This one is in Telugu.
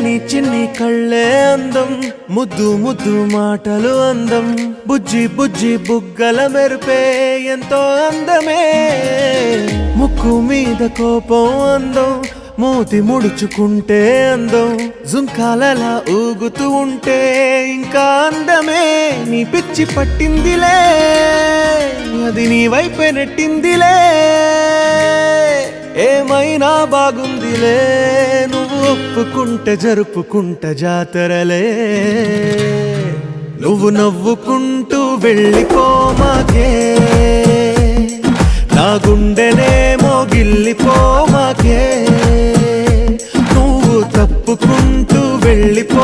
నీ చిన్ని కళ్ళే అందం, ముద్దు ముద్దు మాటలు అందం, బుజ్జి బుజ్జి బుగ్గల మెరుపే ఎంతో అందమే. ముక్కు మీద కోపం అందం, మూతి ముడుచుకుంటే అందం, జుంకాలలా ఊగుతూ ఉంటే ఇంకా అందమే. నీ పిచ్చి పట్టిందిలే, అది నీ వైపే నెట్టిందిలే. ఏమైనా బాగుందిలే, నువ్వు ఒప్పుకుంటే జరుపుకుంటే జాతరలే. నువ్వు నవ్వుకుంటూ వెళ్ళిపోమాకే, నా గుండెనేమో గిల్లిపోమాకే. నువ్వు తప్పుకుంటూ వెళ్ళిపో